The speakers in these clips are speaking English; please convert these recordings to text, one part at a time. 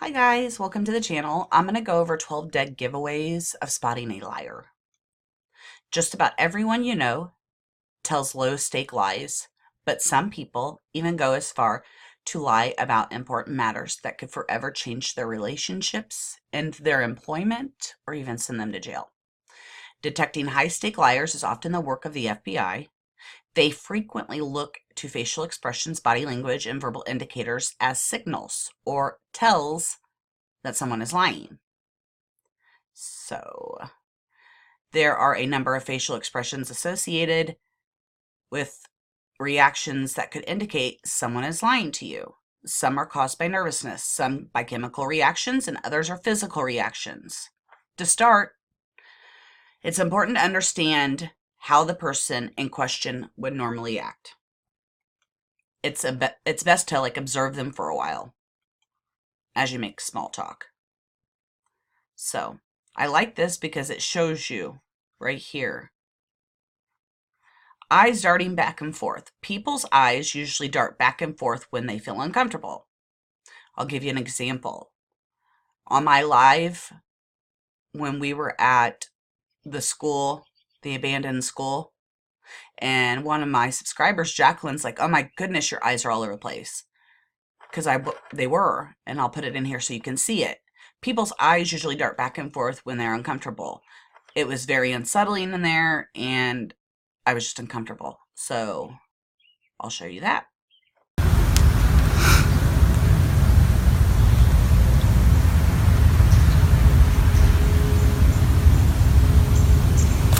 Hi guys, welcome to the channel. I'm going to go over 12 dead giveaways of spotting a liar. Just about everyone you know tells low-stake lies, but some people even go as far to lie about important matters that could forever change their relationships and their employment or even send them to jail. Detecting high-stake liars is often the work of the FBI. They frequently look to facial expressions, body language, and verbal indicators as signals or tells that someone is lying. So there are a number of facial expressions associated with reactions that could indicate someone is lying to you. Some are caused by nervousness, some by chemical reactions, and others are physical reactions. To start, it's important to understand how the person in question would normally act. It's best to observe them for a while as you make small talk. So I like this because it shows you right here. Eyes darting back and forth. People's eyes usually dart back and forth when they feel uncomfortable. I'll give you an example. On my live, when we were at the school, the abandoned school, and one of my subscribers, Jacqueline's like, "Oh my goodness, your eyes are all over the place." Because they were, and I'll put it in here so you can see it. People's eyes usually dart back and forth when they're uncomfortable. It was very unsettling in there, and I was just uncomfortable. So I'll show you that.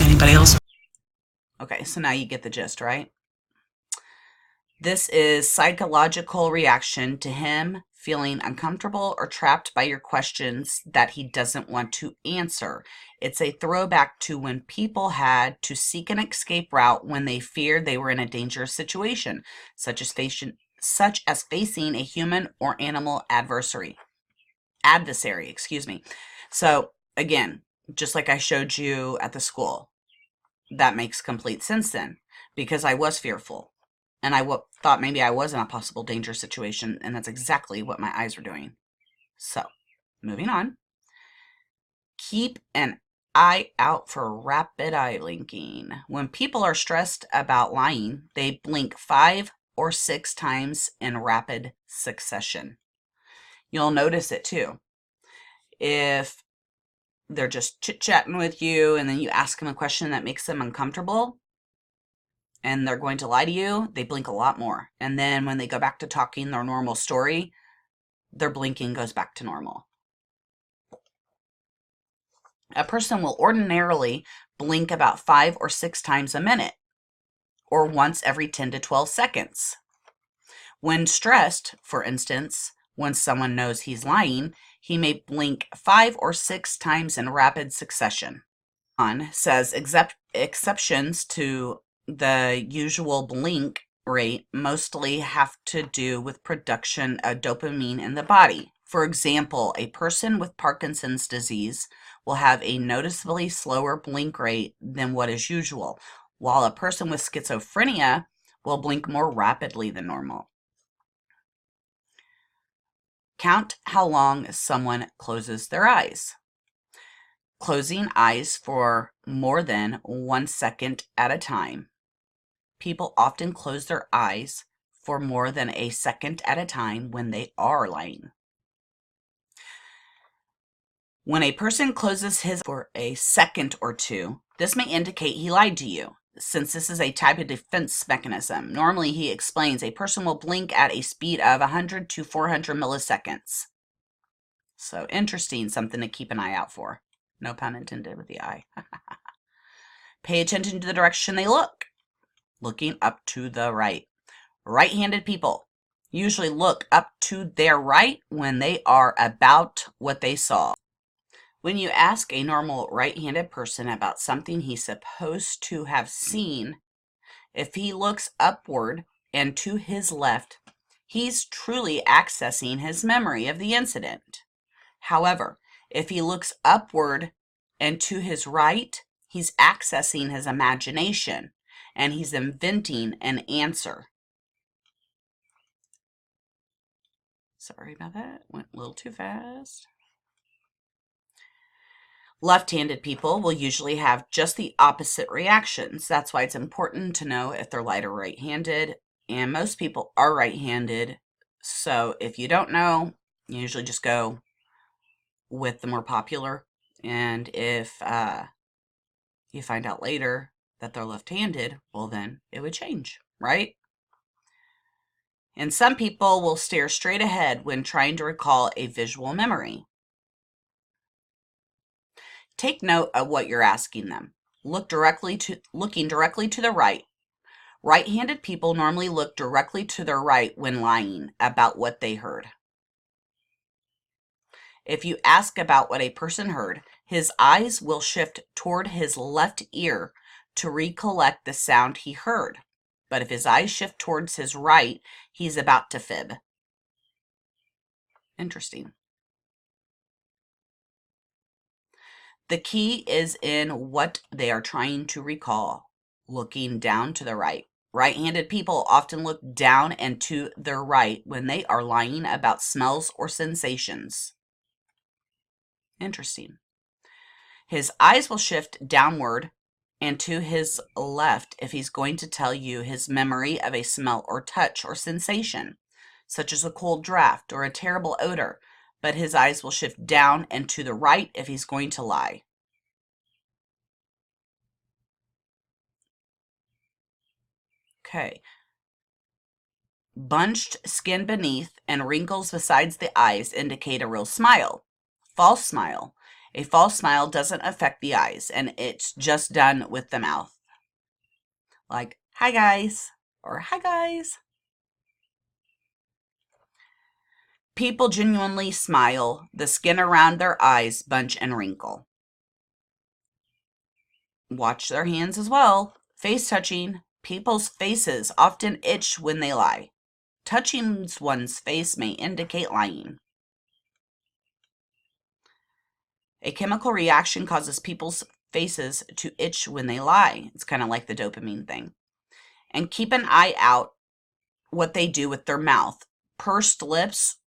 Anybody else? Okay, so now you get the gist, right? This is psychological reaction to him feeling uncomfortable or trapped by your questions that he doesn't want to answer. It's a throwback to when people had to seek an escape route when they feared they were in a dangerous situation, such as facing a human or animal adversary. So again, just like I showed you at the school, that makes complete sense then, because I was fearful. And I thought maybe I was in a possible danger situation, and that's exactly what my eyes were doing. So, moving on. Keep an eye out for rapid eye blinking. When people are stressed about lying, they blink 5 or 6 times in rapid succession. You'll notice it too. If they're just chit-chatting with you and then you ask them a question that makes them uncomfortable, and they're going to lie to you, they blink a lot more. And then when they go back to talking their normal story, their blinking goes back to normal. A person will ordinarily blink about 5 or 6 times a minute, or once every 10 to 12 seconds. When stressed, for instance, when someone knows he's lying, he may blink 5 or 6 times in rapid succession. On says exceptions to the usual blink rate mostly have to do with production of dopamine in the body. For example, a person with Parkinson's disease will have a noticeably slower blink rate than what is usual, while a person with schizophrenia will blink more rapidly than normal. Count how long someone closes their eyes. Closing eyes for more than 1 second at a time. People often close their eyes for more than a second at a time when they are lying. When a person closes his for a second or two, this may indicate he lied to you, since this is a type of defense mechanism. Normally, he explains, a person will blink at a speed of 100 to 400 milliseconds. So interesting, something to keep an eye out for. No pun intended with the eye. Pay attention to the direction they look. Looking up to the right. Right-handed people usually look up to their right when they are about what they saw. When you ask a normal right-handed person about something he's supposed to have seen, if he looks upward and to his left, he's truly accessing his memory of the incident. However, if he looks upward and to his right, he's accessing his imagination and he's inventing an answer. Sorry about that. Went a little too fast. Left-handed people will usually have just the opposite reactions. That's why it's important to know if they're right or right-handed. And most people are right-handed. So if you don't know, you usually just go with the more popular. And if you find out later that they're left-handed, well, then it would change, right? And some people will stare straight ahead when trying to recall a visual memory. Take note of what you're asking them. Looking directly to the right. Right-handed people normally look directly to their right when lying about what they heard. If you ask about what a person heard, his eyes will shift toward his left ear to recollect the sound he heard. But if his eyes shift towards his right, he's about to fib. Interesting. The key is in what they are trying to recall. Looking down to the right. Right-handed people often look down and to their right when they are lying about smells or sensations. Interesting. His eyes will shift downward and to his left if he's going to tell you his memory of a smell or touch or sensation, such as a cold draft or a terrible odor, but his eyes will shift down and to the right if he's going to lie. Okay. Bunched skin beneath and wrinkles besides the eyes indicate a real smile. False smile. A false smile doesn't affect the eyes, and it's just done with the mouth. Like, hi guys, or hi guys. People genuinely smile. The skin around their eyes bunch and wrinkle. Watch their hands as well. Face touching. People's faces often itch when they lie. Touching one's face may indicate lying. A chemical reaction causes people's faces to itch when they lie. It's kind of like the dopamine thing. And keep an eye out what they do with their mouth. Pursed lips.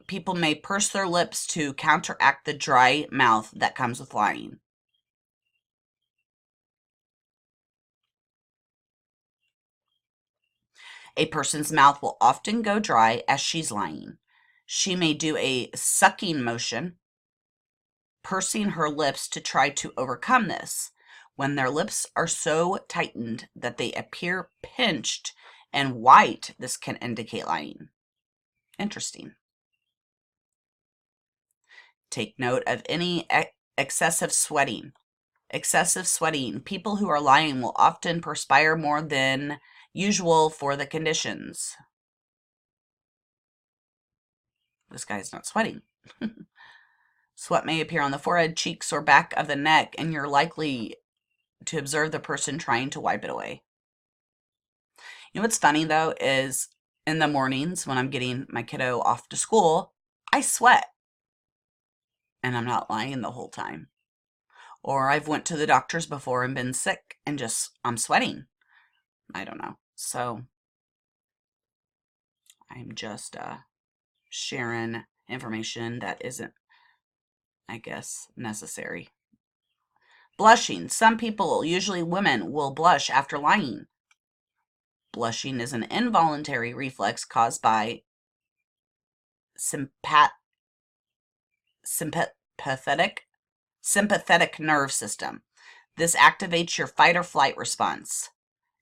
People may purse their lips to counteract the dry mouth that comes with lying. A person's mouth will often go dry as she's lying. She may do a sucking motion, pursing her lips to try to overcome this. When their lips are so tightened that they appear pinched and white, this can indicate lying. Interesting. Take note of any excessive sweating. Excessive sweating. People who are lying will often perspire more than usual for the conditions. This guy's not sweating. Sweat may appear on the forehead, cheeks, or back of the neck, and you're likely to observe the person trying to wipe it away. You know what's funny, though, is in the mornings when I'm getting my kiddo off to school, I sweat. And I'm not lying the whole time. Or I've went to the doctors before and been sick and I'm sweating. I don't know. So I'm just sharing information that isn't, I guess, necessary. Blushing. Some people, usually women, will blush after lying. Blushing is an involuntary reflex caused by sympathetic nerve system. This activates your fight or flight response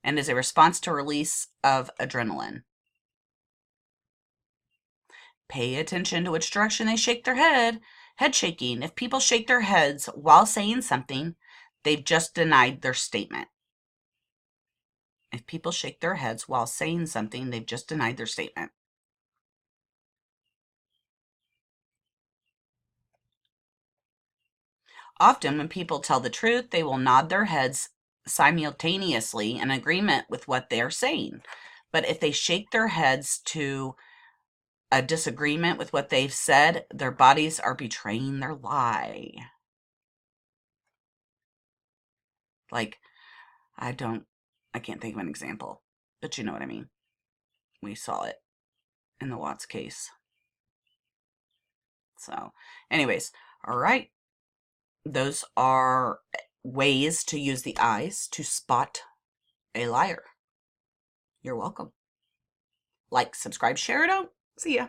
and is a response to release of adrenaline. Pay attention to which direction they shake their head. Head shaking. If people shake their heads while saying something, they've just denied their statement. If people shake their heads while saying something, they've just denied their statement. Often, when people tell the truth, they will nod their heads simultaneously in agreement with what they are saying. But if they shake their heads to a disagreement with what they've said, their bodies are betraying their lie. Like, I can't think of an example, but you know what I mean. We saw it. in the Watts case. So, anyways, all right. Those are ways to use the eyes to spot a liar. You're welcome. Like, subscribe, share it out. See ya.